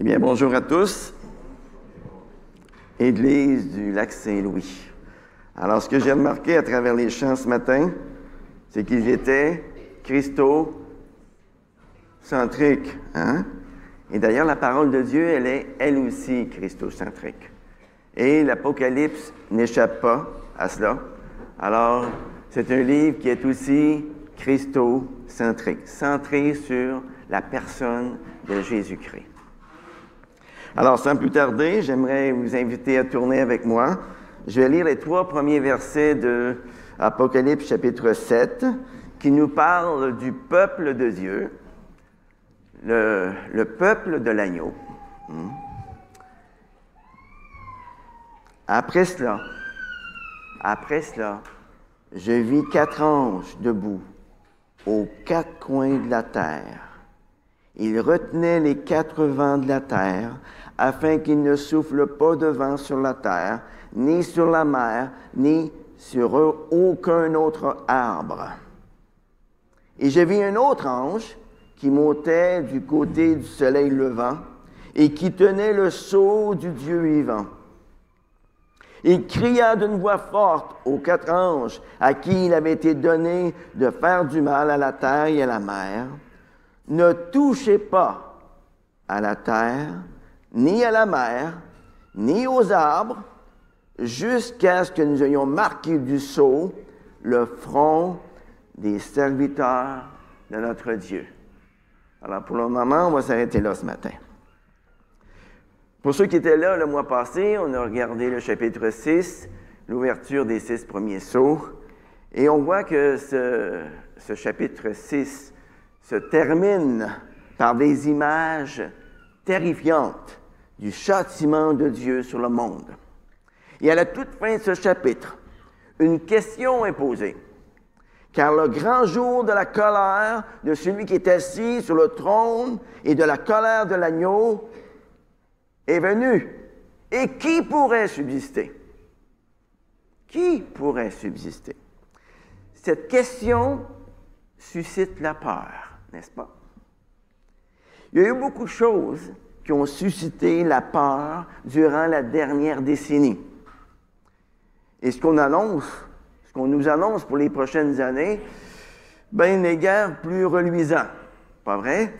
Eh bien, bonjour à tous. Église du Lac-Saint-Louis. Alors, ce que j'ai remarqué à travers les chants ce matin, c'est qu'ils étaient christocentriques. Hein? Et d'ailleurs, la parole de Dieu, elle est, elle aussi, christocentrique. Et l'Apocalypse n'échappe pas à cela. Alors, c'est un livre qui est aussi christocentrique, centré sur la personne de Jésus-Christ. Alors, sans plus tarder, j'aimerais vous inviter à tourner avec moi. Je vais lire les 3 premiers versets de Apocalypse chapitre 7, qui nous parlent du peuple de Dieu, le peuple de l'agneau. Après cela, je vis 4 anges debout aux 4 coins de la terre. Ils retenaient les 4 vents de la terre, afin qu'il ne souffle pas de vent sur la terre, ni sur la mer, ni sur aucun autre arbre. Et je vis un autre ange qui montait du côté du soleil levant et qui tenait le sceau du Dieu vivant. Il cria d'une voix forte aux 4 anges à qui il avait été donné de faire du mal à la terre et à la mer. Ne touchez pas à la terre, ni à la mer, ni aux arbres, jusqu'à ce que nous ayons marqué du sceau le front des serviteurs de notre Dieu. Alors, pour le moment, on va s'arrêter là ce matin. Pour ceux qui étaient là le mois passé, on a regardé le chapitre 6, l'ouverture des 6 premiers sceaux, et on voit que ce chapitre 6 se termine par des images terrifiantes du châtiment de Dieu sur le monde. Et à la toute fin de ce chapitre, une question est posée. Car le grand jour de la colère de celui qui est assis sur le trône et de la colère de l'agneau est venu. Et qui pourrait subsister? Qui pourrait subsister? Cette question suscite la peur, n'est-ce pas? Il y a eu beaucoup de choses qui ont suscité la peur durant la dernière décennie. Et ce qu'on nous annonce pour les prochaines années, n'est guère plus reluisant. Pas vrai?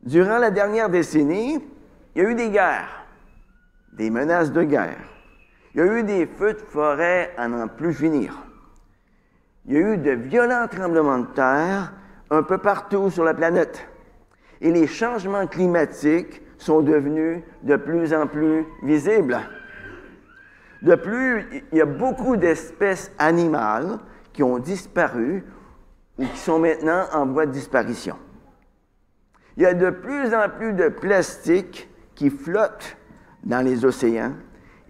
Durant la dernière décennie, il y a eu des guerres, des menaces de guerre. Il y a eu des feux de forêt à n'en plus finir. Il y a eu de violents tremblements de terre un peu partout sur la planète. Et les changements climatiques sont devenus de plus en plus visibles. De plus, il y a beaucoup d'espèces animales qui ont disparu ou qui sont maintenant en voie de disparition. Il y a de plus en plus de plastique qui flotte dans les océans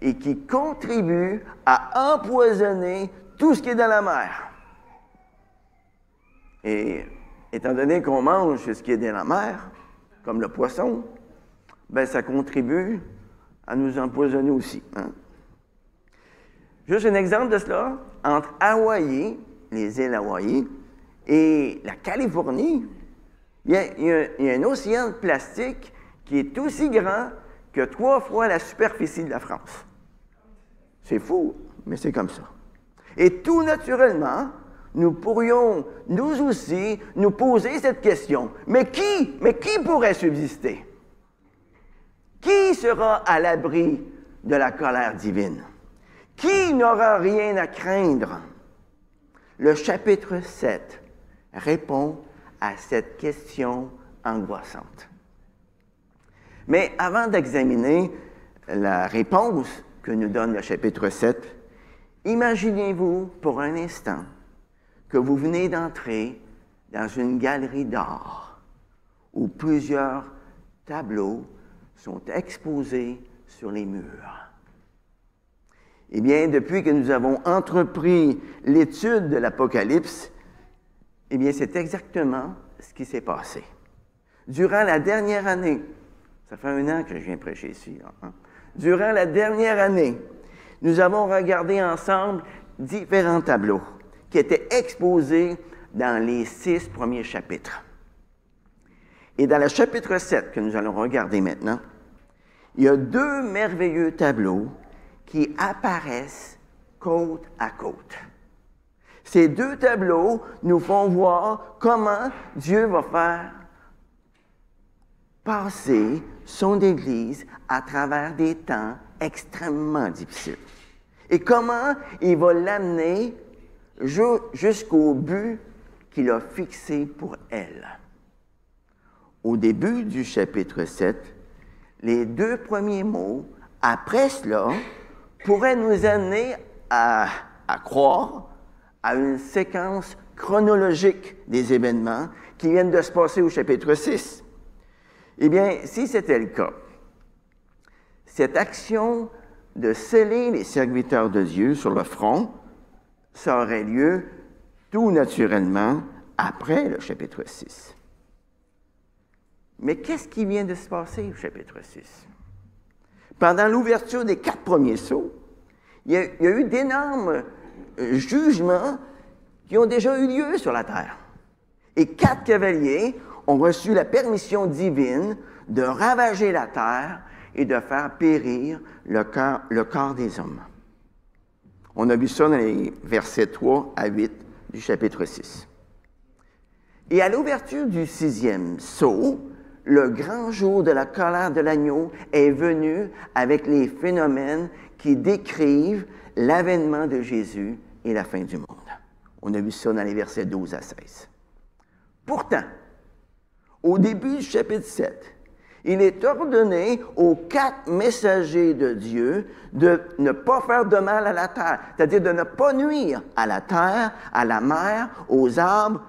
et qui contribuent à empoisonner tout ce qui est dans la mer. Et étant donné qu'on mange ce qui est dans la mer, comme le poisson, ça contribue à nous empoisonner aussi. Hein? Juste un exemple de cela, entre Hawaï, les îles Hawaï, et la Californie, il y a un océan de plastique qui est aussi grand que 3 fois la superficie de la France. C'est fou, mais c'est comme ça. Et tout naturellement, nous pourrions, nous aussi, nous poser cette question. Mais qui pourrait subsister? Qui sera à l'abri de la colère divine? Qui n'aura rien à craindre? Le chapitre 7 répond à cette question angoissante. Mais avant d'examiner la réponse que nous donne le chapitre 7, imaginez-vous pour un instant que vous venez d'entrer dans une galerie d'art où plusieurs tableaux sont exposés sur les murs. Eh bien, depuis que nous avons entrepris l'étude de l'Apocalypse, c'est exactement ce qui s'est passé. Durant la dernière année, ça fait 1 an que je viens prêcher ici, hein? Durant la dernière année, nous avons regardé ensemble différents tableaux qui étaient exposés dans les 6 premiers chapitres. Et dans le chapitre 7 que nous allons regarder maintenant, il y a deux merveilleux tableaux qui apparaissent côte à côte. Ces deux tableaux nous font voir comment Dieu va faire passer son Église à travers des temps extrêmement difficiles. Et comment il va l'amener jusqu'au but qu'il a fixé pour elle. Au début du chapitre 7, les deux premiers mots, après cela, pourraient nous amener à croire à une séquence chronologique des événements qui viennent de se passer au chapitre 6. Eh bien, si c'était le cas, cette action de sceller les serviteurs de Dieu sur le front, ça aurait lieu tout naturellement après le chapitre 6. Mais qu'est-ce qui vient de se passer au chapitre 6? Pendant l'ouverture des 4 premiers sceaux, il y a eu d'énormes jugements qui ont déjà eu lieu sur la terre. Et 4 cavaliers ont reçu la permission divine de ravager la terre et de faire périr le corps des hommes. On a vu ça dans les versets 3 à 8 du chapitre 6. Et à l'ouverture du 6e sceau, le grand jour de la colère de l'agneau est venu avec les phénomènes qui décrivent l'avènement de Jésus et la fin du monde. On a vu ça dans les versets 12 à 16. Pourtant, au début du chapitre 7, il est ordonné aux 4 messagers de Dieu de ne pas faire de mal à la terre, c'est-à-dire de ne pas nuire à la terre, à la mer, aux arbres,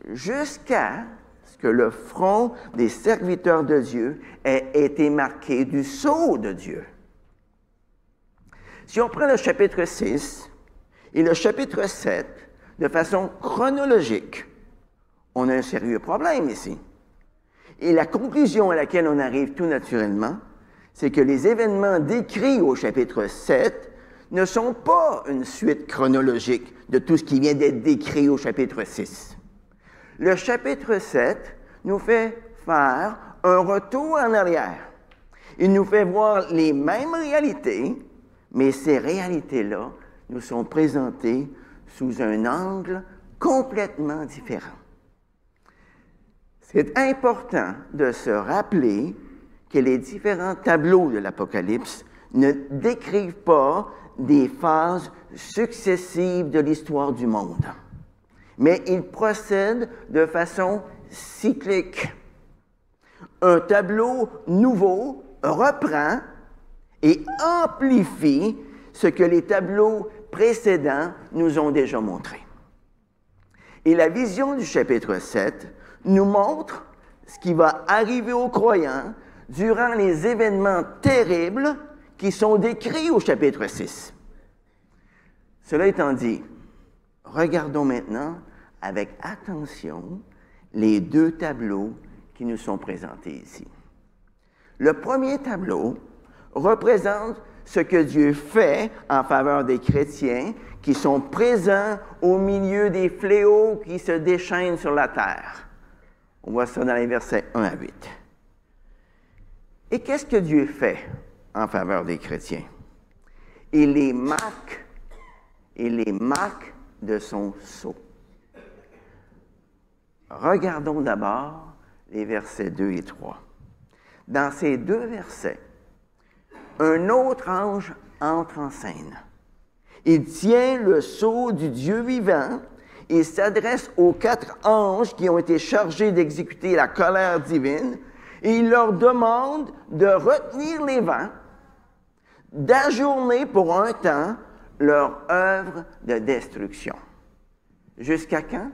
jusqu'à ce que le front des serviteurs de Dieu ait été marqué du sceau de Dieu. Si on prend le chapitre 6 et le chapitre 7 de façon chronologique, on a un sérieux problème ici. Et la conclusion à laquelle on arrive tout naturellement, c'est que les événements décrits au chapitre 7 ne sont pas une suite chronologique de tout ce qui vient d'être décrit au chapitre 6. Le chapitre 7 nous fait faire un retour en arrière. Il nous fait voir les mêmes réalités, mais ces réalités-là nous sont présentées sous un angle complètement différent. C'est important de se rappeler que les différents tableaux de l'Apocalypse ne décrivent pas des phases successives de l'histoire du monde, mais ils procèdent de façon cyclique. Un tableau nouveau reprend et amplifie ce que les tableaux précédents nous ont déjà montré. Et la vision du chapitre 7 nous montre ce qui va arriver aux croyants durant les événements terribles qui sont décrits au chapitre 6. Cela étant dit, regardons maintenant avec attention les deux tableaux qui nous sont présentés ici. Le premier tableau représente ce que Dieu fait en faveur des chrétiens qui sont présents au milieu des fléaux qui se déchaînent sur la terre. On voit ça dans les versets 1 à 8. Et qu'est-ce que Dieu fait en faveur des chrétiens? Il les marque de son sceau. Regardons d'abord les versets 2 et 3. Dans ces deux versets, un autre ange entre en scène. Il tient le sceau du Dieu vivant. Il s'adresse aux 4 anges qui ont été chargés d'exécuter la colère divine et il leur demande de retenir les vents, d'ajourner pour un temps leur œuvre de destruction. Jusqu'à quand?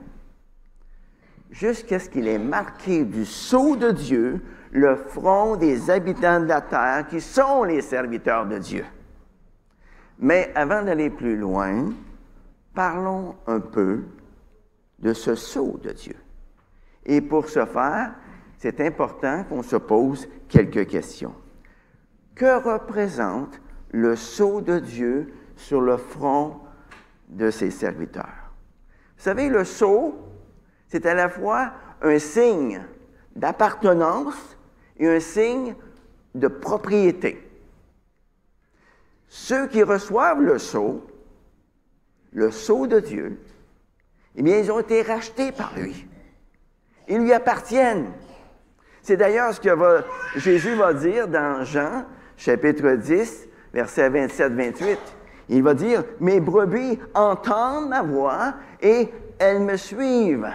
Jusqu'à ce qu'il ait marqué du sceau de Dieu le front des habitants de la terre qui sont les serviteurs de Dieu. Mais avant d'aller plus loin, parlons un peu de ce sceau de Dieu. Et pour ce faire, c'est important qu'on se pose quelques questions. Que représente le sceau de Dieu sur le front de ses serviteurs? Vous savez, le sceau, c'est à la fois un signe d'appartenance et un signe de propriété. Ceux qui reçoivent le sceau de Dieu, eh bien, ils ont été rachetés par lui. Ils lui appartiennent. C'est d'ailleurs ce que Jésus va dire dans Jean, chapitre 10, versets 27-28. Il va dire, « Mes brebis entendent ma voix et elles me suivent. »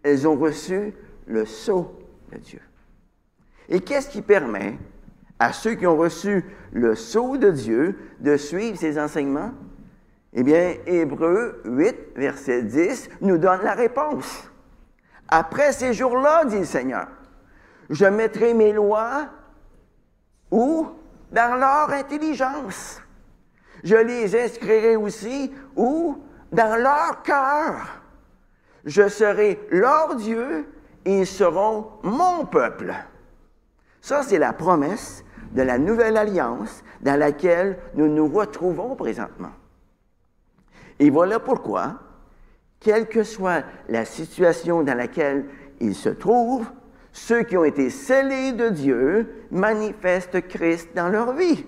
Elles ont reçu le sceau de Dieu. Et qu'est-ce qui permet à ceux qui ont reçu le sceau de Dieu de suivre ses enseignements? Eh bien, Hébreux 8, verset 10, nous donne la réponse. « Après ces jours-là, dit le Seigneur, je mettrai mes lois où? Dans leur intelligence. Je les inscrirai aussi où? Dans leur cœur. Je serai leur Dieu et ils seront mon peuple. » Ça, c'est la promesse de la nouvelle alliance dans laquelle nous nous retrouvons présentement. Et voilà pourquoi, quelle que soit la situation dans laquelle ils se trouvent, ceux qui ont été scellés de Dieu manifestent Christ dans leur vie.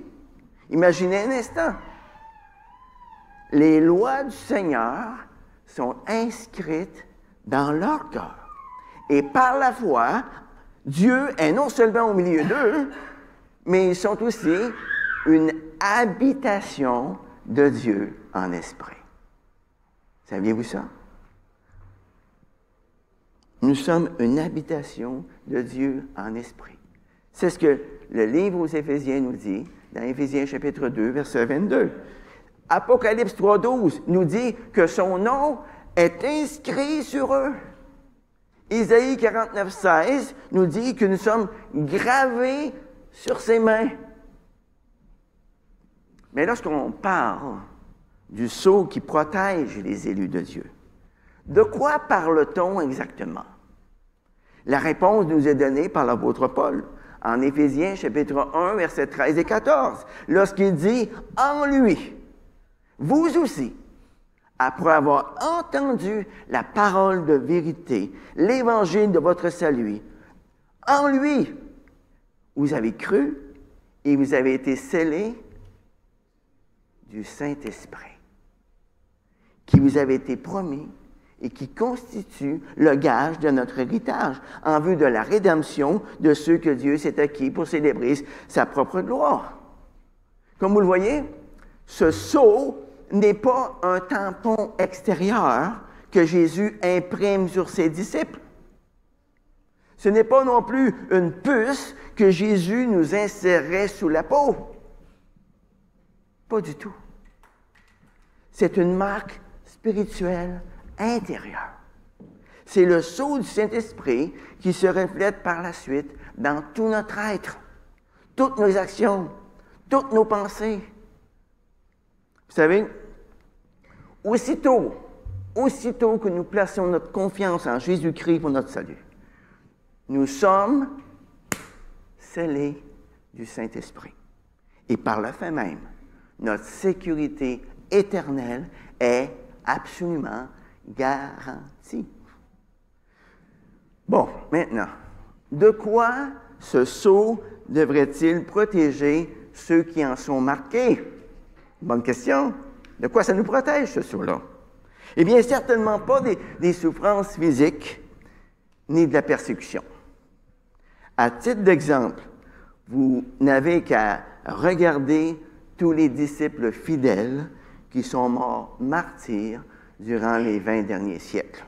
Imaginez un instant. Les lois du Seigneur sont inscrites dans leur cœur. Et par la foi, Dieu est non seulement au milieu d'eux, mais ils sont aussi une habitation de Dieu en esprit. Saviez-vous ça? Nous sommes une habitation de Dieu en esprit. C'est ce que le livre aux Éphésiens nous dit, dans Éphésiens chapitre 2, verset 22. Apocalypse 3,12 nous dit que son nom est inscrit sur eux. Isaïe 49,16 nous dit que nous sommes gravés sur ses mains. Mais lorsqu'on parle du sceau qui protège les élus de Dieu, de quoi parle-t-on exactement? La réponse nous est donnée par l'apôtre Paul en Éphésiens chapitre 1, versets 13 et 14, lorsqu'il dit « En lui, vous aussi, après avoir entendu la parole de vérité, l'évangile de votre salut, en lui, vous avez cru et vous avez été scellés du Saint-Esprit, qui vous avait été promis et qui constitue le gage de notre héritage en vue de la rédemption de ceux que Dieu s'est acquis pour célébrer sa propre gloire. » Comme vous le voyez, ce sceau n'est pas un tampon extérieur que Jésus imprime sur ses disciples. Ce n'est pas non plus une puce que Jésus nous insérait sous la peau. Pas du tout. C'est une marque spirituelle intérieure. C'est le sceau du Saint-Esprit qui se reflète par la suite dans tout notre être, toutes nos actions, toutes nos pensées. Vous savez, aussitôt que nous plaçons notre confiance en Jésus-Christ pour notre salut, nous sommes scellés du Saint-Esprit. Et par le fait même, notre sécurité éternelle est absolument garantie. Bon, maintenant, de quoi ce sceau devrait-il protéger ceux qui en sont marqués? Bonne question. De quoi ça nous protège, ce sceau-là? Eh bien, certainement pas des souffrances physiques ni de la persécution. À titre d'exemple, vous n'avez qu'à regarder tous les disciples fidèles qui sont morts martyrs durant les 20 derniers siècles.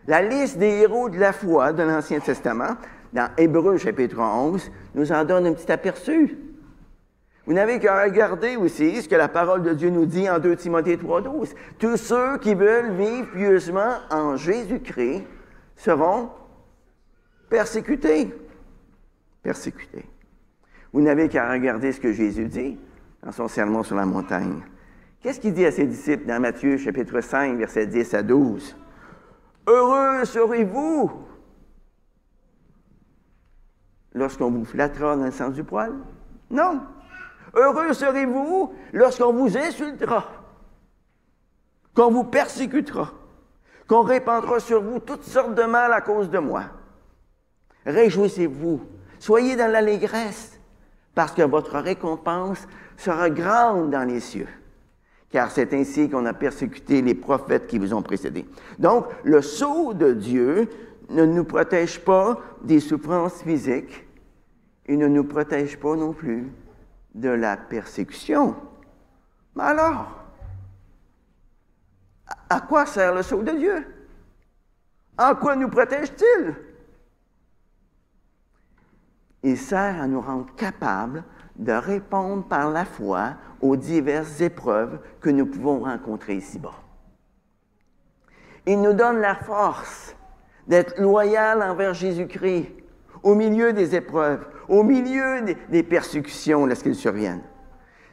La liste des héros de la foi de l'Ancien Testament, dans Hébreux chapitre 11, nous en donne un petit aperçu. Vous n'avez qu'à regarder aussi ce que la parole de Dieu nous dit en 2 Timothée 3,12. Tous ceux qui veulent vivre pieusement en Jésus-Christ seront persécutés. Persécutés. Vous n'avez qu'à regarder ce que Jésus dit dans son sermon sur la montagne. Qu'est-ce qu'il dit à ses disciples dans Matthieu chapitre 5, versets 10 à 12? « Heureux serez-vous lorsqu'on vous flattera dans le sens du poil? Non. Heureux serez-vous lorsqu'on vous insultera, qu'on vous persécutera, qu'on répandra sur vous toutes sortes de mal à cause de moi. Réjouissez-vous. Soyez dans l'allégresse, parce que votre récompense sera grande dans les cieux. Car c'est ainsi qu'on a persécuté les prophètes qui vous ont précédés. Donc, le sceau de Dieu ne nous protège pas des souffrances physiques. Il ne nous protège pas non plus de la persécution. Mais alors, à quoi sert le sceau de Dieu? En quoi nous protège-t-il? Il sert à nous rendre capables de répondre par la foi aux diverses épreuves que nous pouvons rencontrer ici-bas. Il nous donne la force d'être loyal envers Jésus-Christ au milieu des épreuves, au milieu des persécutions lorsqu'elles surviennent.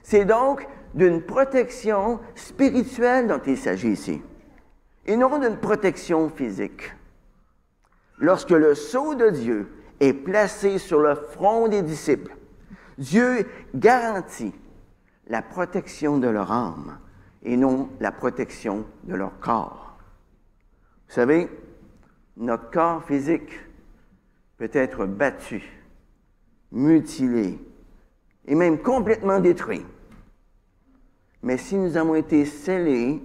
C'est donc d'une protection spirituelle dont il s'agit ici, et non d'une protection physique. Lorsque le sceau de Dieu est placé sur le front des disciples, Dieu garantit la protection de leur âme et non la protection de leur corps. Vous savez, notre corps physique peut être battu, mutilé et même complètement détruit. Mais si nous avons été scellés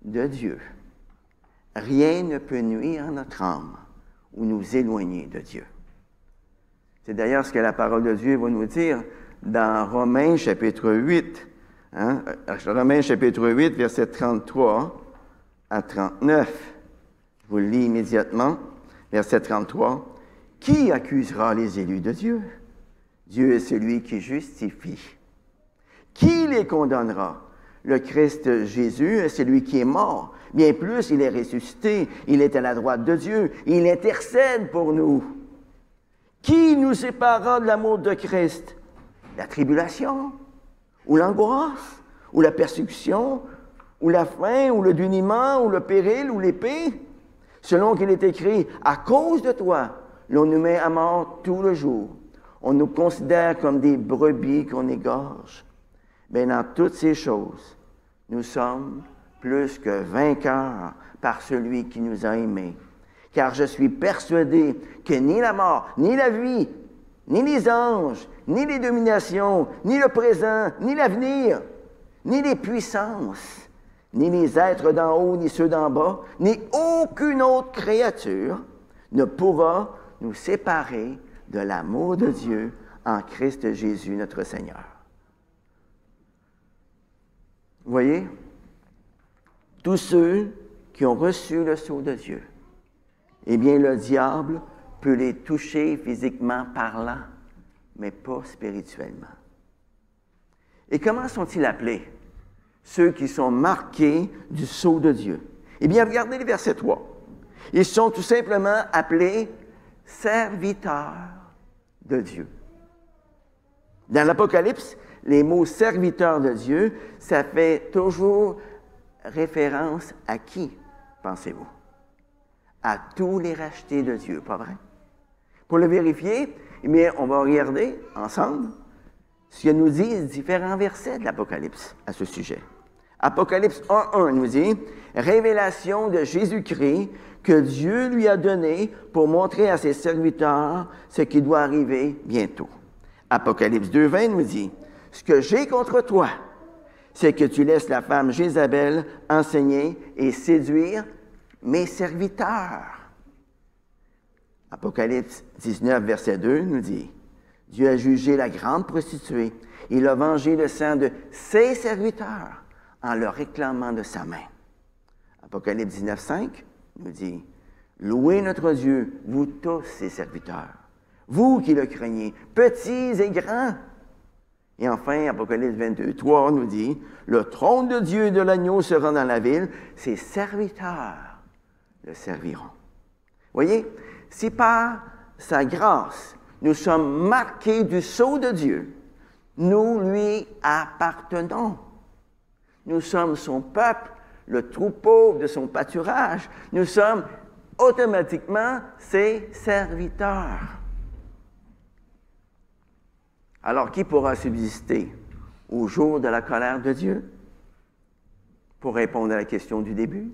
de Dieu, rien ne peut nuire à notre âme ou nous éloigner de Dieu. C'est d'ailleurs ce que la parole de Dieu va nous dire dans Romains chapitre 8. Romains chapitre 8, versets 33 à 39. Je vous le lis immédiatement. Verset 33. « Qui accusera les élus de Dieu? Dieu est celui qui justifie. Qui les condamnera? Le Christ Jésus est celui qui est mort. Bien plus, il est ressuscité. Il est à la droite de Dieu. Il intercède pour nous. Qui nous séparera de l'amour de Christ? La tribulation, ou l'angoisse, ou la persécution, ou la faim, ou le dénuement, ou le péril, ou l'épée? Selon qu'il est écrit, à cause de toi, l'on nous met à mort tout le jour. On nous considère comme des brebis qu'on égorge. Mais dans toutes ces choses, nous sommes plus que vainqueurs par celui qui nous a aimés. Car je suis persuadé que ni la mort, ni la vie, ni les anges, ni les dominations, ni le présent, ni l'avenir, ni les puissances, ni les êtres d'en haut, ni ceux d'en bas, ni aucune autre créature ne pourra nous séparer de l'amour de Dieu en Christ Jésus, notre Seigneur. Vous voyez, tous ceux qui ont reçu le sceau de Dieu, eh bien, le diable peut les toucher physiquement parlant, mais pas spirituellement. Et comment sont-ils appelés, ceux qui sont marqués du sceau de Dieu? Eh bien, regardez le verset 3. Ils sont tout simplement appelés serviteurs de Dieu. Dans l'Apocalypse, les mots « serviteurs de Dieu », ça fait toujours référence à qui, pensez-vous? À tous les rachetés de Dieu, pas vrai? Pour le vérifier, eh bien, on va regarder ensemble ce que nous disent différents versets de l'Apocalypse à ce sujet. Apocalypse 1.1 nous dit « Révélation de Jésus-Christ que Dieu lui a donné pour montrer à ses serviteurs ce qui doit arriver bientôt. » Apocalypse 2.20 nous dit « Ce que j'ai contre toi, c'est que tu laisses la femme Jézabel enseigner et séduire mes serviteurs. » Apocalypse 19, verset 2 nous dit « Dieu a jugé la grande prostituée. Il a vengé le sang de ses serviteurs en leur réclamant de sa main. » Apocalypse 19, 5 nous dit « Louez notre Dieu, vous tous ses serviteurs, vous qui le craignez, petits et grands. » Et enfin, Apocalypse 22, 3 nous dit « Le trône de Dieu et de l'agneau sera dans la ville, ses serviteurs le serviront. » Voyez, si par sa grâce, nous sommes marqués du sceau de Dieu, nous lui appartenons. Nous sommes son peuple, le troupeau de son pâturage. Nous sommes automatiquement ses serviteurs. Alors, qui pourra subsister au jour de la colère de Dieu? Pour répondre à la question du début,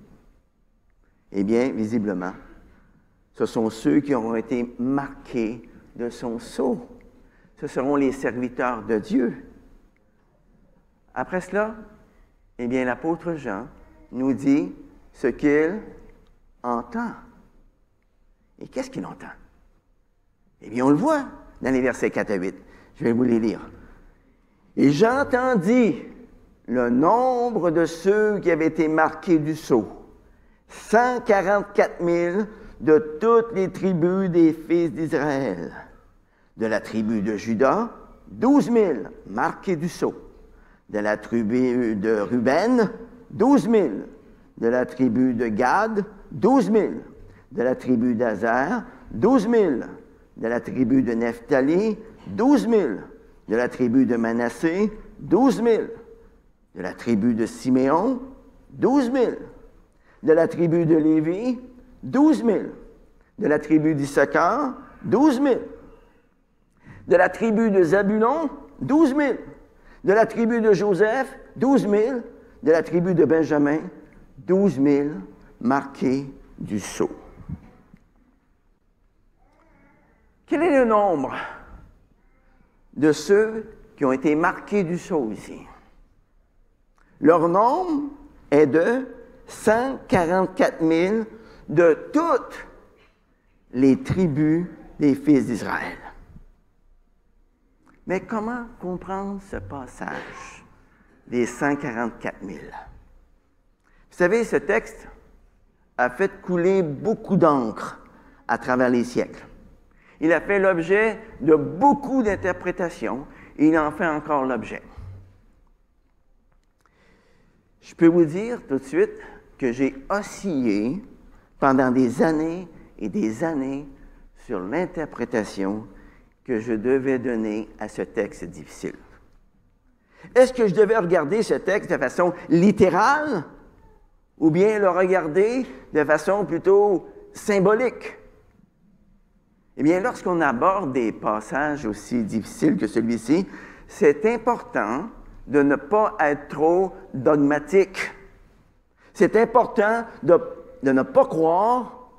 eh bien, visiblement, Ce sont ceux qui auront été marqués de son sceau. Ce seront les serviteurs de Dieu. Après cela, eh bien, l'apôtre Jean nous dit ce qu'il entend. Et qu'est-ce qu'il entend? Eh bien, on le voit dans les versets 4 à 8. Je vais vous les lire. « Et j'entendis le nombre de ceux qui avaient été marqués du sceau, 144 000 de toutes les tribus des fils d'Israël. De la tribu de Juda, 12 000 marqués du sceau. De la tribu de Ruben, 12 000. De la tribu de Gad, 12 000. De la tribu d'Azer, 12 000. De la tribu de Nephtali, 12 000. De la tribu de Manassé, 12 000. De la tribu de Siméon, 12 000. De la tribu de Lévi, 12 000. De la tribu d'Issachar, 12 000. De la tribu de Zabulon, 12 000. De la tribu de Joseph, 12 000. De la tribu de Benjamin, 12 000 marqués du sceau. Quel est le nombre de ceux qui ont été marqués du sceau ici? Leur nombre est de 144 000 de toutes les tribus des fils d'Israël. Mais comment comprendre ce passage des 144 000? Vous savez, ce texte a fait couler beaucoup d'encre à travers les siècles. Il a fait l'objet de beaucoup d'interprétations et il en fait encore l'objet. Je peux vous dire tout de suite que j'ai oscillé pendant des années et des années sur l'interprétation que je devais donner à ce texte difficile. Est-ce que je devais regarder ce texte de façon littérale ou bien le regarder de façon plutôt symbolique? Eh bien, lorsqu'on aborde des passages aussi difficiles que celui-ci, c'est important de ne pas être trop dogmatique. C'est important de ne pas croire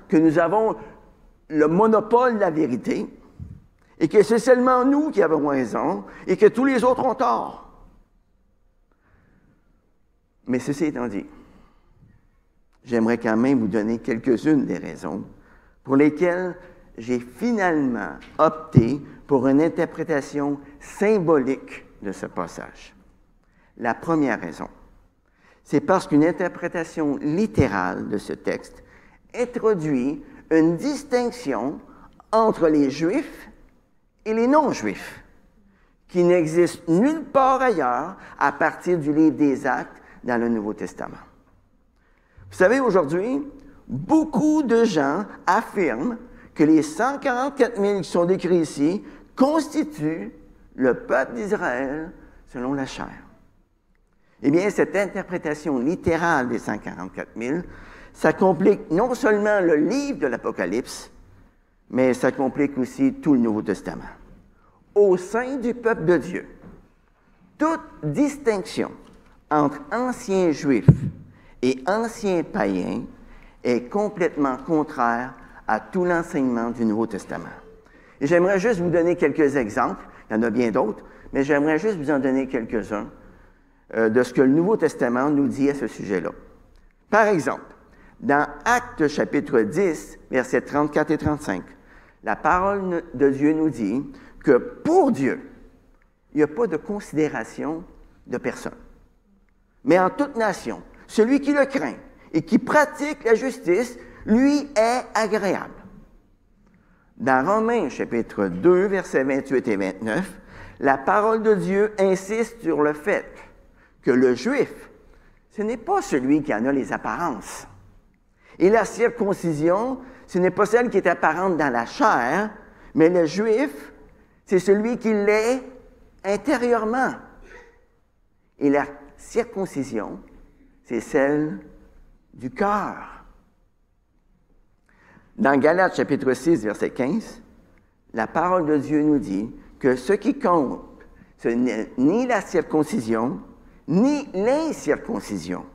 que nous avons le monopole de la vérité et que c'est seulement nous qui avons raison et que tous les autres ont tort. Mais ceci étant dit, j'aimerais quand même vous donner quelques-unes des raisons pour lesquelles j'ai finalement opté pour une interprétation symbolique de ce passage. La première raison, c'est parce qu'une interprétation littérale de ce texte introduit une distinction entre les Juifs et les non-Juifs, qui n'existe nulle part ailleurs à partir du livre des Actes dans le Nouveau Testament. Vous savez, aujourd'hui, beaucoup de gens affirment que les 144 000 qui sont décrits ici constituent le peuple d'Israël selon la chair. Eh bien, cette interprétation littérale des 144 000, ça complique non seulement le livre de l'Apocalypse, mais ça complique aussi tout le Nouveau Testament. Au sein du peuple de Dieu, toute distinction entre anciens Juifs et anciens païens est complètement contraire à tout l'enseignement du Nouveau Testament. Et j'aimerais juste vous donner quelques exemples, il y en a bien d'autres, mais j'aimerais juste vous en donner quelques-uns de ce que le Nouveau Testament nous dit à ce sujet-là. Par exemple, dans Actes chapitre 10, versets 34 et 35, la parole de Dieu nous dit que pour Dieu, il n'y a pas de considération de personne. Mais en toute nation, celui qui le craint et qui pratique la justice, lui est agréable. Dans Romains chapitre 2, versets 28 et 29, la parole de Dieu insiste sur le fait que le Juif, ce n'est pas celui qui en a les apparences. Et la circoncision, ce n'est pas celle qui est apparente dans la chair, mais le Juif, c'est celui qui l'est intérieurement. Et la circoncision, c'est celle du cœur. Dans Galates chapitre 6, verset 15, la parole de Dieu nous dit que ce qui compte, ce n'est ni la circoncision, ni l'incirconcision,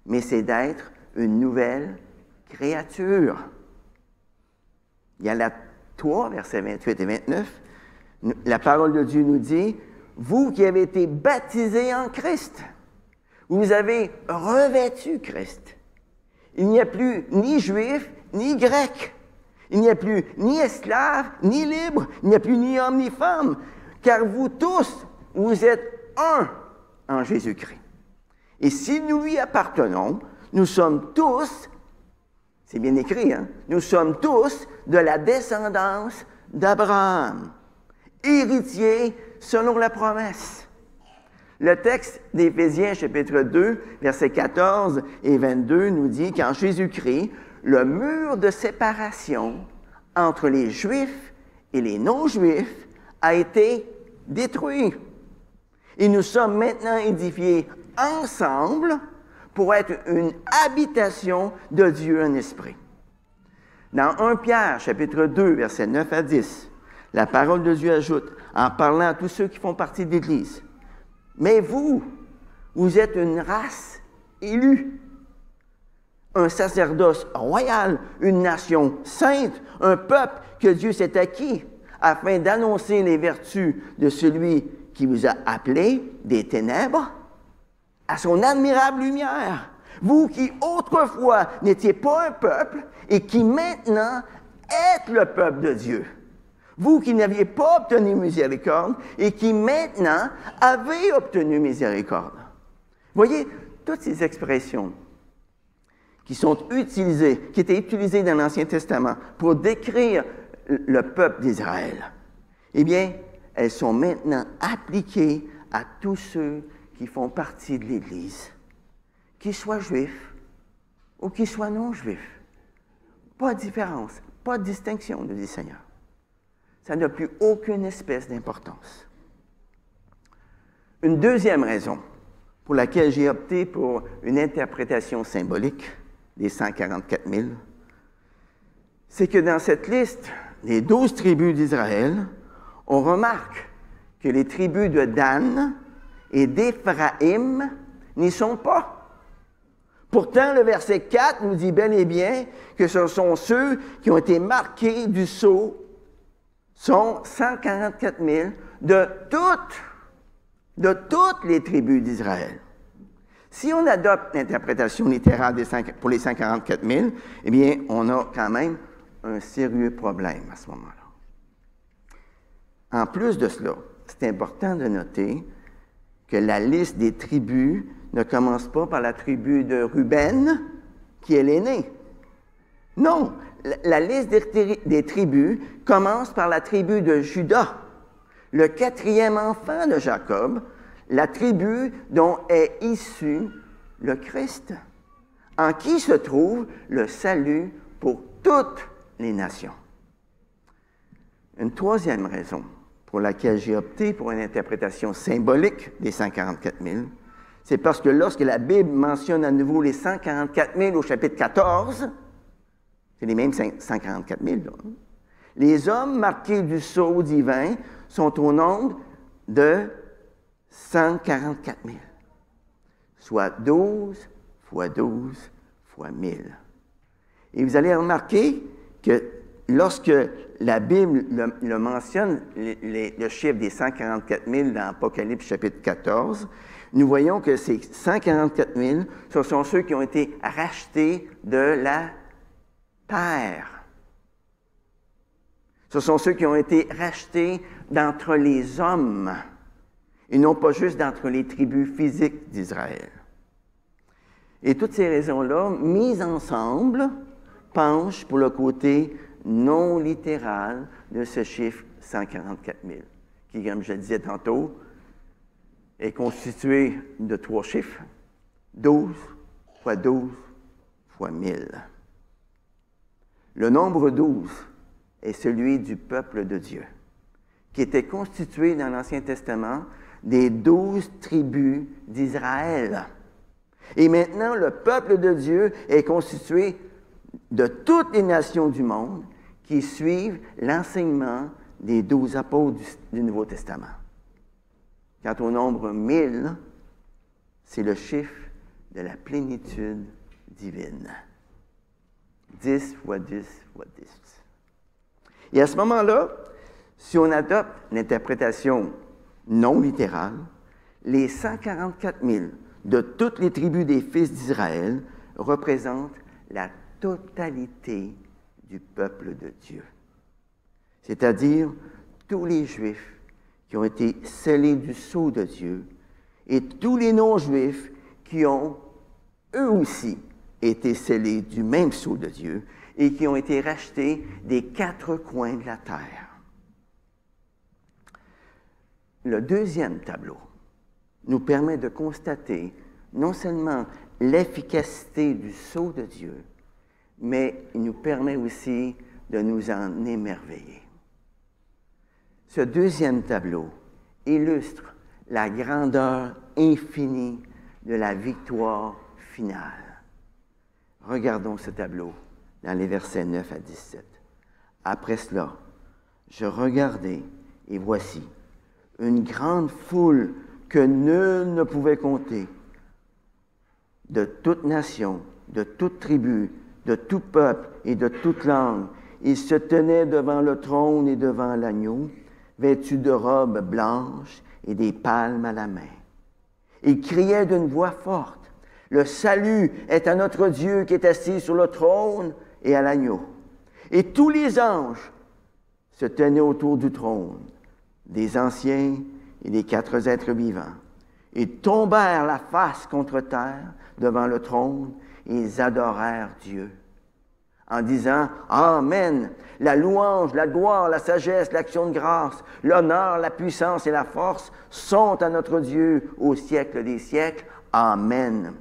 mais c'est d'être une nouvelle créature. Galates 3, versets 28 et 29, la parole de Dieu nous dit, « Vous qui avez été baptisés en Christ, vous avez revêtu Christ. Il n'y a plus ni juif, ni grec. Il n'y a plus ni esclave, ni libre. Il n'y a plus ni homme, ni femme. Car vous tous, vous êtes un en Jésus-Christ. Et si nous lui appartenons, nous sommes tous, c'est bien écrit, hein? Nous sommes tous de la descendance d'Abraham, héritiers selon la promesse. » Le texte d'Éphésiens, chapitre 2, versets 14 et 22, nous dit qu'en Jésus-Christ, le mur de séparation entre les Juifs et les non-Juifs a été détruit. Et nous sommes maintenant édifiés ensemble pour être une habitation de Dieu en esprit. Dans 1 Pierre, chapitre 2, versets 9 à 10, la parole de Dieu ajoute, en parlant à tous ceux qui font partie de l'Église, « Mais vous, vous êtes une race élue, un sacerdoce royal, une nation sainte, un peuple que Dieu s'est acquis, afin d'annoncer les vertus de celui qui vous a appelés des ténèbres à son admirable lumière. Vous qui autrefois n'étiez pas un peuple et qui maintenant êtes le peuple de Dieu. Vous qui n'aviez pas obtenu miséricorde et qui maintenant avez obtenu miséricorde. » Voyez, toutes ces expressions qui étaient utilisées dans l'Ancien Testament pour décrire le peuple d'Israël, eh bien, elles sont maintenant appliquées à tous ceux qui font partie de l'Église, qu'ils soient juifs ou qu'ils soient non-juifs. Pas de différence, pas de distinction, nous dit le Seigneur. Ça n'a plus aucune espèce d'importance. Une deuxième raison pour laquelle j'ai opté pour une interprétation symbolique des 144 000, c'est que dans cette liste des 12 tribus d'Israël, on remarque que les tribus de Dan et d'Éphraïm n'y sont pas. Pourtant, le verset 4 nous dit bel et bien que ce sont ceux qui ont été marqués du sceau, sont 144 000 de toutes les tribus d'Israël. Si on adopte l'interprétation littérale pour les 144 000, eh bien, on a quand même un sérieux problème à ce moment-là. En plus de cela, c'est important de noter que la liste des tribus ne commence pas par la tribu de Ruben, qui est l'aîné. Non, la liste des tribus commence par la tribu de Juda, le 4e enfant de Jacob, la tribu dont est issu le Christ, en qui se trouve le salut pour toutes les nations. Une troisième raison pour laquelle j'ai opté pour une interprétation symbolique des 144 000, c'est parce que lorsque la Bible mentionne à nouveau les 144 000 au chapitre 14, c'est les mêmes 144 000, là, hein? Les hommes marqués du sceau divin sont au nombre de 144 000, soit 12 fois 12 fois 1000. Et vous allez remarquer que lorsque la Bible le mentionne, le chiffre des 144 000 dans Apocalypse chapitre 14, nous voyons que ces 144 000, ce sont ceux qui ont été rachetés de la terre. Ce sont ceux qui ont été rachetés d'entre les hommes, et non pas juste d'entre les tribus physiques d'Israël. Et toutes ces raisons-là, mises ensemble, penchent pour le côté non littéral de ce chiffre 144 000, qui, comme je le disais tantôt, est constitué de 3 chiffres, 12 fois 12 fois 1000. Le nombre 12 est celui du peuple de Dieu, qui était constitué dans l'Ancien Testament des 12 tribus d'Israël. Et maintenant, le peuple de Dieu est constitué de toutes les nations du monde qui suivent l'enseignement des 12 apôtres du Nouveau Testament. Quant au nombre 1000, c'est le chiffre de la plénitude divine. 10 fois 10 fois 10. Et à ce moment-là, si on adopte l'interprétation non littérale, les 144 000 de toutes les tribus des fils d'Israël représentent la totalité du peuple de Dieu. C'est-à-dire tous les Juifs qui ont été scellés du sceau de Dieu et tous les non-Juifs qui ont, eux aussi, été scellés du même sceau de Dieu et qui ont été rachetés des 4 coins de la terre. Le deuxième tableau nous permet de constater non seulement l'efficacité du sceau de Dieu, mais il nous permet aussi de nous en émerveiller. Ce deuxième tableau illustre la grandeur infinie de la victoire finale. Regardons ce tableau dans les versets 9 à 17. Après cela, je regardai, et voici, une grande foule que nul ne pouvait compter, de toute nation, de toute tribu, de tout peuple et de toute langue. Ils se tenaient devant le trône et devant l'agneau, vêtus de robes blanches et des palmes à la main. Ils criaient d'une voix forte, « Le salut est à notre Dieu qui est assis sur le trône et à l'agneau. » Et tous les anges se tenaient autour du trône, des anciens et des 4 êtres vivants. Ils tombèrent la face contre terre devant le trône et ils adorèrent Dieu en disant « Amen, la louange, la gloire, la sagesse, l'action de grâce, l'honneur, la puissance et la force sont à notre Dieu au siècle des siècles. Amen. »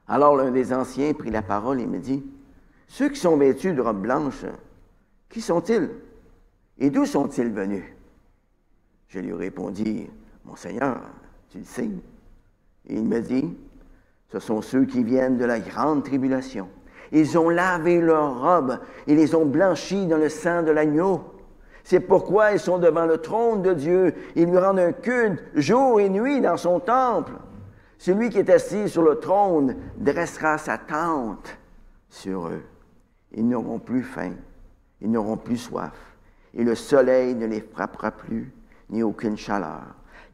Alors l'un des anciens prit la parole et me dit « Ceux qui sont vêtus de robes blanches, qui sont-ils? Et d'où sont-ils venus? » Je lui répondis « Mon Seigneur, tu le sais. » Et il me dit « Ce sont ceux qui viennent de la grande tribulation. Ils ont lavé leurs robes et les ont blanchies dans le sang de l'agneau. C'est pourquoi ils sont devant le trône de Dieu. Ils lui rendent un culte jour et nuit dans son temple. Celui qui est assis sur le trône dressera sa tente sur eux. Ils n'auront plus faim, ils n'auront plus soif, et le soleil ne les frappera plus, ni aucune chaleur.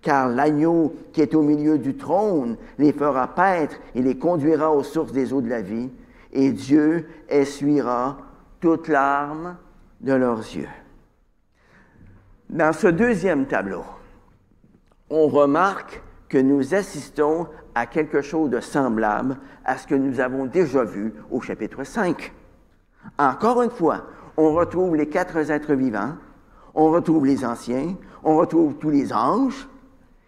Car l'agneau qui est au milieu du trône les fera paître et les conduira aux sources des eaux de la vie, et Dieu essuiera toute larme de leurs yeux. Dans ce deuxième tableau, on remarque que nous assistons à quelque chose de semblable à ce que nous avons déjà vu au chapitre 5. Encore une fois, on retrouve les 4 êtres vivants, on retrouve les anciens, on retrouve tous les anges,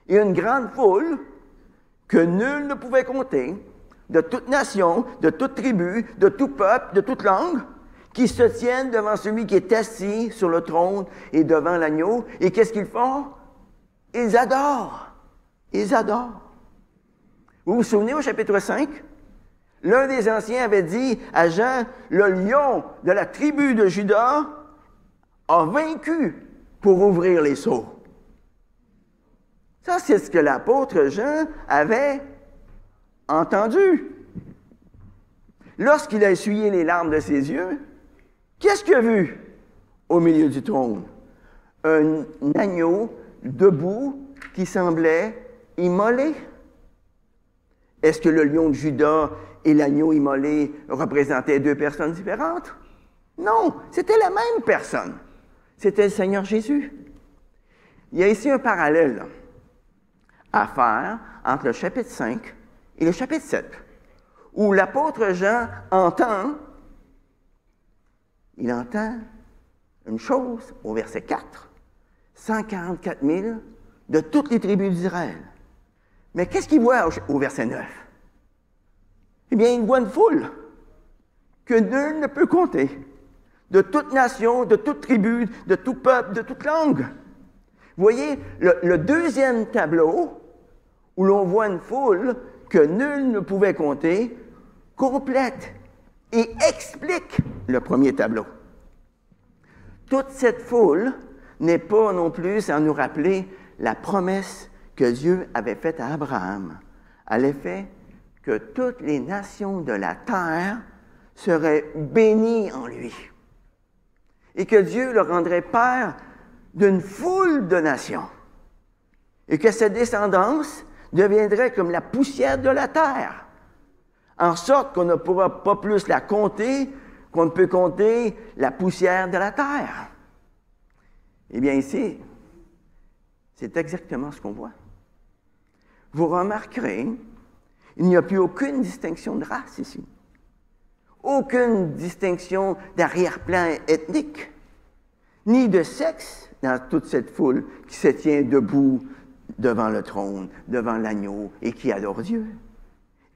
et une grande foule que nul ne pouvait compter, de toute nation, de toute tribu, de tout peuple, de toute langue, qui se tiennent devant celui qui est assis sur le trône et devant l'agneau. Et qu'est-ce qu'ils font? Ils adorent. Ils adorent. Vous vous souvenez au chapitre 5? L'un des anciens avait dit à Jean, le lion de la tribu de Juda a vaincu pour ouvrir les sceaux. Ça, c'est ce que l'apôtre Jean avait entendu. Lorsqu'il a essuyé les larmes de ses yeux, qu'est-ce qu'il a vu au milieu du trône? Un agneau debout qui semblait immolé. Est-ce que le lion de Juda et l'agneau immolé représentaient 2 personnes différentes? Non, c'était la même personne. C'était le Seigneur Jésus. Il y a ici un parallèle à faire entre le chapitre 5 et le chapitre 7, où l'apôtre Jean entend une chose au verset 4, 144 000 de toutes les tribus d'Israël. Mais qu'est-ce qu'il voit au verset 9? Eh bien, il voit une foule que nul ne peut compter, de toute nation, de toute tribu, de tout peuple, de toute langue. Vous voyez, le deuxième tableau, où l'on voit une foule que nul ne pouvait compter, complète et explique le premier tableau. Toute cette foule n'est pas non plus à nous rappeler la promesse que Dieu avait faite à Abraham, à l'effet que toutes les nations de la terre seraient bénies en lui. et que Dieu le rendrait père d'une foule de nations, et que sa descendance deviendrait comme la poussière de la terre, en sorte qu'on ne pourra pas plus la compter qu'on ne peut compter la poussière de la terre. Eh bien ici, c'est exactement ce qu'on voit. Vous remarquerez, il n'y a plus aucune distinction de race ici. Aucune distinction d'arrière-plan ethnique, ni de sexe dans toute cette foule qui se tient debout devant le trône, devant l'agneau et qui adore Dieu.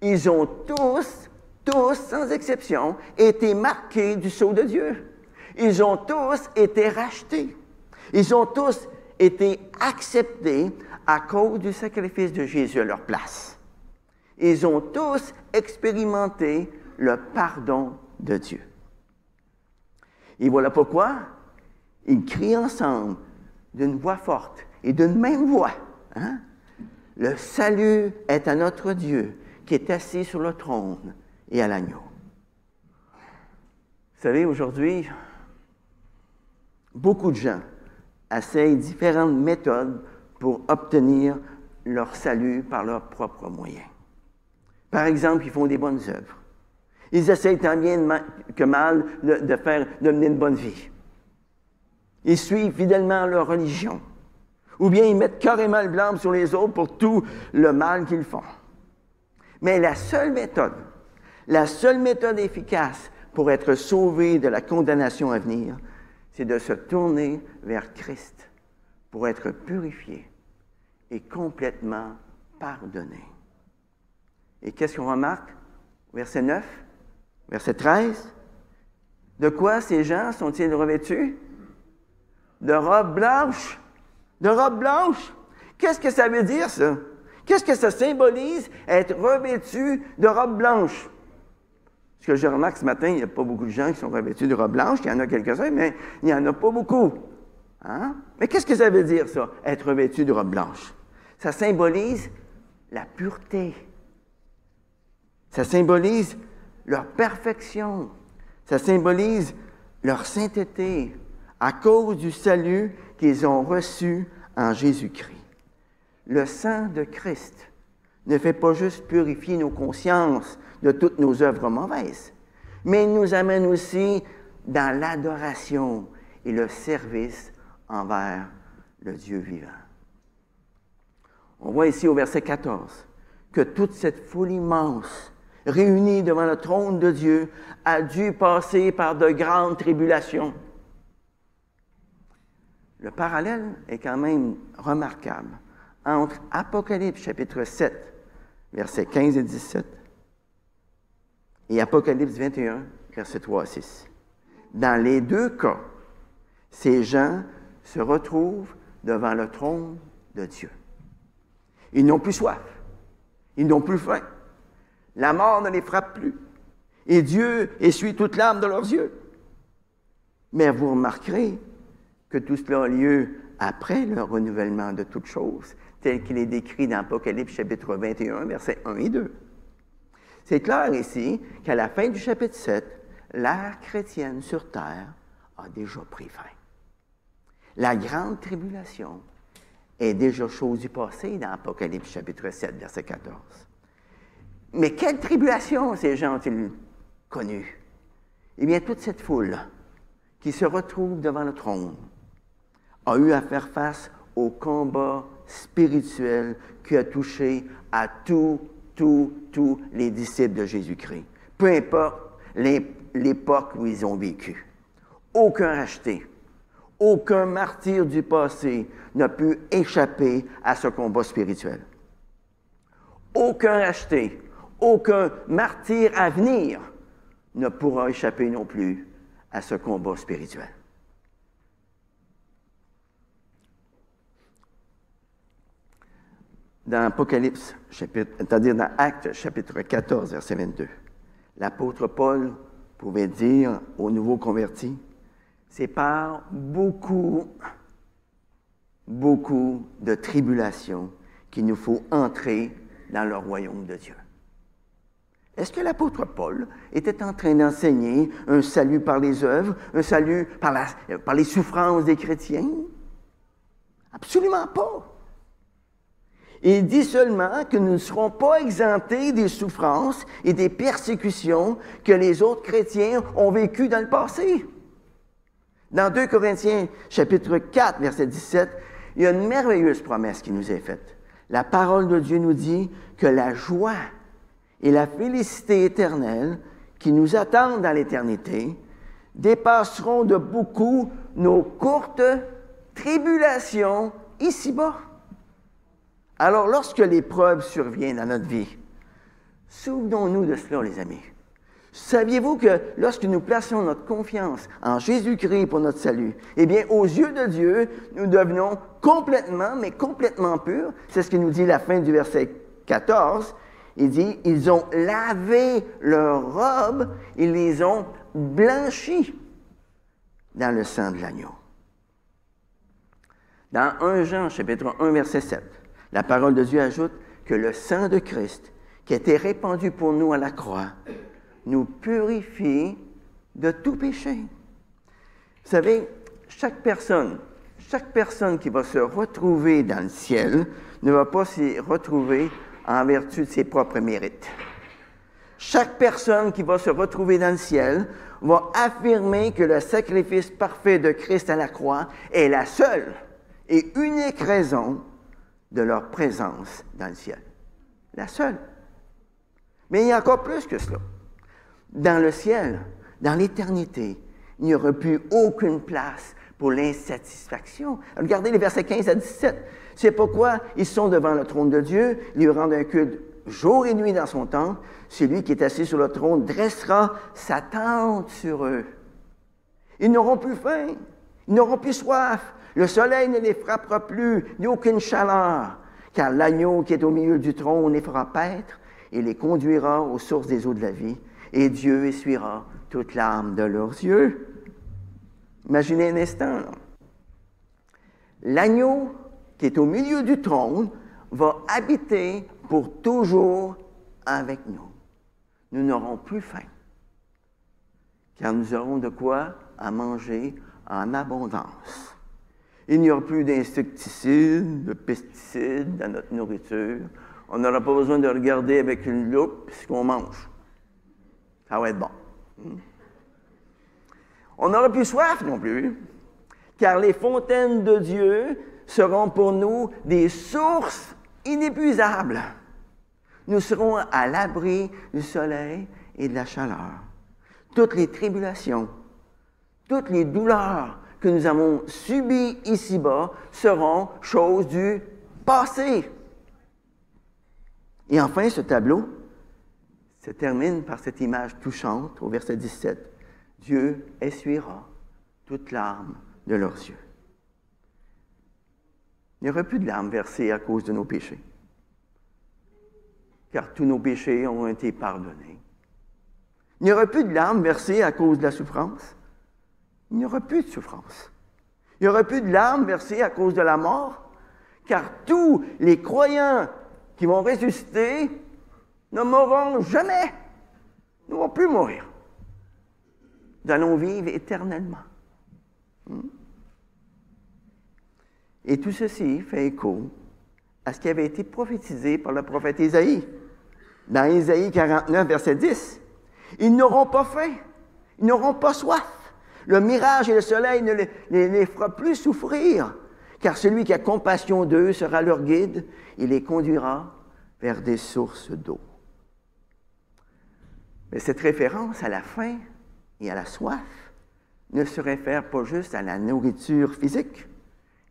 Ils ont tous, sans exception, été marqués du sceau de Dieu. Ils ont tous été rachetés. Ils ont tous été acceptés à cause du sacrifice de Jésus à leur place. Ils ont tous expérimenté le pardon de Dieu. Et voilà pourquoi ils crient ensemble d'une voix forte et d'une même voix. Hein? Le salut est à notre Dieu qui est assis sur le trône et à l'agneau. Vous savez, aujourd'hui, beaucoup de gens essayent différentes méthodes pour obtenir leur salut par leurs propres moyens. Par exemple, ils font des bonnes œuvres. Ils essayent tant bien que mal de mener une bonne vie. Ils suivent fidèlement leur religion. Ou bien ils mettent carrément le blâme sur les autres pour tout le mal qu'ils font. Mais la seule méthode efficace pour être sauvé de la condamnation à venir, c'est de se tourner vers Christ pour être purifié et complètement pardonné. Et qu'est-ce qu'on remarque? Verset 9, verset 13. De quoi ces gens sont-ils revêtus? De robes blanches. De robes blanches. Qu'est-ce que ça veut dire, ça? Qu'est-ce que ça symbolise, être revêtu de robes blanches? Ce que je remarque ce matin, il n'y a pas beaucoup de gens qui sont revêtus de robes blanches. Il y en a quelques-uns, mais il n'y en a pas beaucoup. Hein? Mais qu'est-ce que ça veut dire, ça, être revêtu de robes blanches? Ça symbolise la pureté. Ça symbolise leur perfection. Ça symbolise leur sainteté à cause du salut qu'ils ont reçu en Jésus-Christ. Le sang de Christ ne fait pas juste purifier nos consciences de toutes nos œuvres mauvaises, mais il nous amène aussi dans l'adoration et le service envers le Dieu vivant. On voit ici au verset 14 que toute cette foule immense réunie devant le trône de Dieu a dû passer par de grandes tribulations. Le parallèle est quand même remarquable entre Apocalypse chapitre 7, versets 15 et 17, et Apocalypse 21, versets 3 à 6. Dans les deux cas, ces gens se retrouvent devant le trône de Dieu. Ils n'ont plus soif, ils n'ont plus faim, la mort ne les frappe plus, et Dieu essuie toute larme de leurs yeux. Mais vous remarquerez que tout cela a lieu après le renouvellement de toutes choses, tel qu'il est décrit dans Apocalypse chapitre 21, versets 1 et 2. C'est clair ici qu'à la fin du chapitre 7, l'ère chrétienne sur terre a déjà pris fin. La grande tribulation est déjà chose du passé dans Apocalypse chapitre 7, verset 14. Mais quelle tribulation ces gens ont-ils connue? Eh bien, toute cette foule qui se retrouve devant le trône a eu à faire face au combat spirituel qui a touché à tous les disciples de Jésus-Christ. Peu importe l'époque où ils ont vécu. Aucun racheté, aucun martyr du passé n'a pu échapper à ce combat spirituel. Aucun racheté, aucun martyr à venir ne pourra échapper non plus à ce combat spirituel. Dans Apocalypse, c'est-à-dire dans Actes, chapitre 14, verset 22, l'apôtre Paul pouvait dire aux nouveaux convertis, c'est par beaucoup de tribulations qu'il nous faut entrer dans le royaume de Dieu. Est-ce que l'apôtre Paul était en train d'enseigner un salut par les œuvres, un salut par les souffrances des chrétiens? Absolument pas. Il dit seulement que nous ne serons pas exemptés des souffrances et des persécutions que les autres chrétiens ont vécues dans le passé. Dans 2 Corinthiens, chapitre 4, verset 17, il y a une merveilleuse promesse qui nous est faite. La parole de Dieu nous dit que la joie et la félicité éternelle qui nous attendent dans l'éternité dépasseront de beaucoup nos courtes tribulations ici-bas. Alors, lorsque l'épreuve survient dans notre vie, souvenons-nous de cela, les amis. Saviez-vous que lorsque nous plaçons notre confiance en Jésus-Christ pour notre salut, eh bien, aux yeux de Dieu, nous devenons complètement, mais complètement purs. C'est ce que nous dit la fin du verset 14. Il dit, ils ont lavé leurs robes, ils les ont blanchis dans le sang de l'agneau. Dans 1 Jean, chapitre 1, verset 7, la parole de Dieu ajoute que le sang de Christ, qui a été répandu pour nous à la croix, nous purifie de tout péché. Vous savez, chaque personne qui va se retrouver dans le ciel ne va pas s'y retrouver en vertu de ses propres mérites. Chaque personne qui va se retrouver dans le ciel va affirmer que le sacrifice parfait de Christ à la croix est la seule et unique raison de leur présence dans le ciel. La seule. Mais il y a encore plus que cela. Dans le ciel, dans l'éternité, il n'y aura plus aucune place pour l'insatisfaction. Regardez les versets 15 à 17. C'est pourquoi ils sont devant le trône de Dieu, ils lui rendent un culte jour et nuit dans son temple. Celui qui est assis sur le trône dressera sa tente sur eux. Ils n'auront plus faim, ils n'auront plus soif. Le soleil ne les frappera plus, ni aucune chaleur, car l'agneau qui est au milieu du trône les fera paître et les conduira aux sources des eaux de la vie, et Dieu essuiera toute larme de leurs yeux. Imaginez un instant, là. L'agneau qui est au milieu du trône va habiter pour toujours avec nous. Nous n'aurons plus faim, car nous aurons de quoi à manger en abondance. Il n'y aura plus d'insecticides, de pesticides dans notre nourriture. On n'aura pas besoin de regarder avec une loupe ce qu'on mange. Ça va être bon. On n'aura plus soif non plus, car les fontaines de Dieu seront pour nous des sources inépuisables. Nous serons à l'abri du soleil et de la chaleur. Toutes les tribulations, toutes les douleurs que nous avons subies ici-bas seront choses du passé. Et enfin, ce tableau se termine par cette image touchante au verset 17. Dieu essuiera toute larme de leurs yeux. Il n'y aura plus de larmes versées à cause de nos péchés, car tous nos péchés ont été pardonnés. Il n'y aura plus de larmes versées à cause de la souffrance. Il n'y aura plus de souffrance. Il n'y aura plus de larmes versées à cause de la mort, car tous les croyants qui vont ressusciter ne mourront jamais, ne vont plus mourir. Nous allons vivre éternellement. Et tout ceci fait écho à ce qui avait été prophétisé par le prophète Isaïe. Dans Isaïe 49, verset 10, « Ils n'auront pas faim, ils n'auront pas soif. Le mirage et le soleil ne les fera plus souffrir, car celui qui a compassion d'eux sera leur guide et les conduira vers des sources d'eau. » Mais cette référence à la faim et à la soif ne se réfère pas juste à la nourriture physique.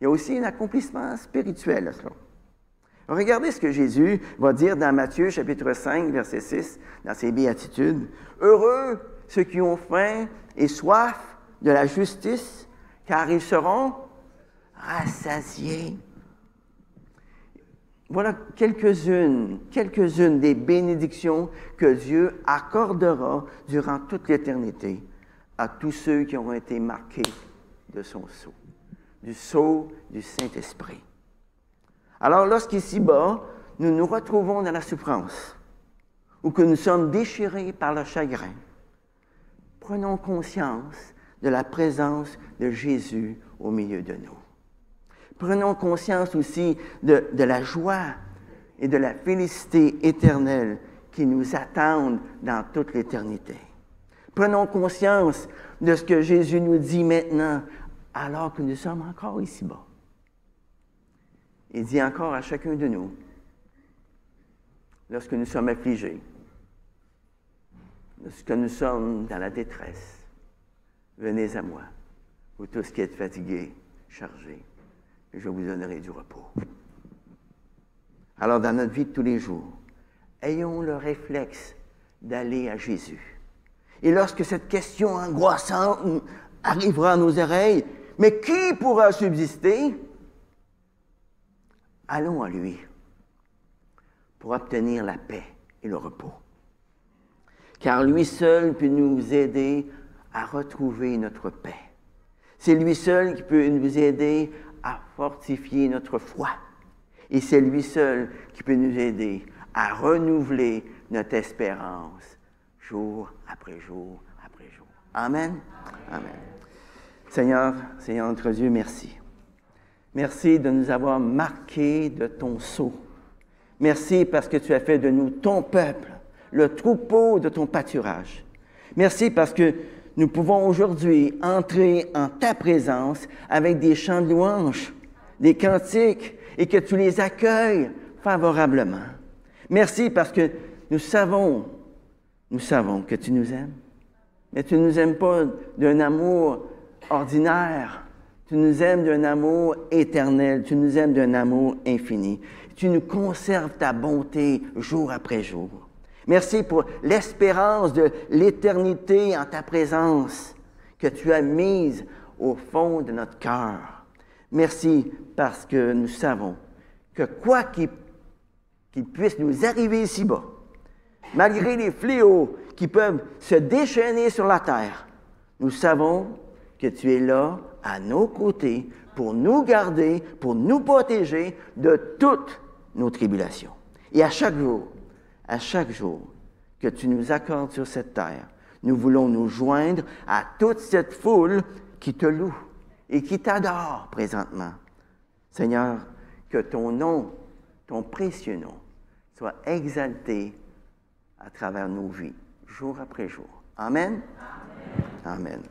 Il y a aussi un accomplissement spirituel à cela. Regardez ce que Jésus va dire dans Matthieu, chapitre 5, verset 6, dans ses béatitudes. « Heureux ceux qui ont faim et soif de la justice, car ils seront rassasiés. » Voilà quelques-unes des bénédictions que Dieu accordera durant toute l'éternité à tous ceux qui auront été marqués de son sceau, du sceau du Saint-Esprit. Alors, lorsqu'ici-bas, nous nous retrouvons dans la souffrance, ou que nous sommes déchirés par le chagrin, prenons conscience de la présence de Jésus au milieu de nous. Prenons conscience aussi de la joie et de la félicité éternelle qui nous attendent dans toute l'éternité. Prenons conscience de ce que Jésus nous dit maintenant, alors que nous sommes encore ici-bas. Il dit encore à chacun de nous, lorsque nous sommes affligés, lorsque nous sommes dans la détresse, venez à moi, vous tous qui êtes fatigués, chargés, et je vous donnerai du repos. Alors, dans notre vie de tous les jours, ayons le réflexe d'aller à Jésus. Et lorsque cette question angoissante arrivera à nos oreilles, mais qui pourra subsister? Allons à lui pour obtenir la paix et le repos. Car lui seul peut nous aider à retrouver notre paix. C'est lui seul qui peut nous aider à fortifier notre foi. Et c'est lui seul qui peut nous aider à renouveler notre espérance jour après jour après jour. Amen. Amen. Seigneur notre Dieu, merci. Merci de nous avoir marqués de ton sceau. Merci parce que tu as fait de nous ton peuple, le troupeau de ton pâturage. Merci parce que nous pouvons aujourd'hui entrer en ta présence avec des chants de louange, des cantiques, et que tu les accueilles favorablement. Merci parce que nous savons que tu nous aimes, mais tu ne nous aimes pas d'un amour ordinaire. Tu nous aimes d'un amour éternel. Tu nous aimes d'un amour infini. Tu nous conserves ta bonté jour après jour. Merci pour l'espérance de l'éternité en ta présence que tu as mise au fond de notre cœur. Merci parce que nous savons que quoi qu'il puisse nous arriver ici-bas, malgré les fléaux qui peuvent se déchaîner sur la terre, nous savons que tu es là, à nos côtés, pour nous garder, pour nous protéger de toutes nos tribulations. Et à chaque jour que tu nous accordes sur cette terre, nous voulons nous joindre à toute cette foule qui te loue et qui t'adore présentement. Seigneur, que ton nom, ton précieux nom, soit exalté à travers nos vies, jour après jour. Amen. Amen. Amen.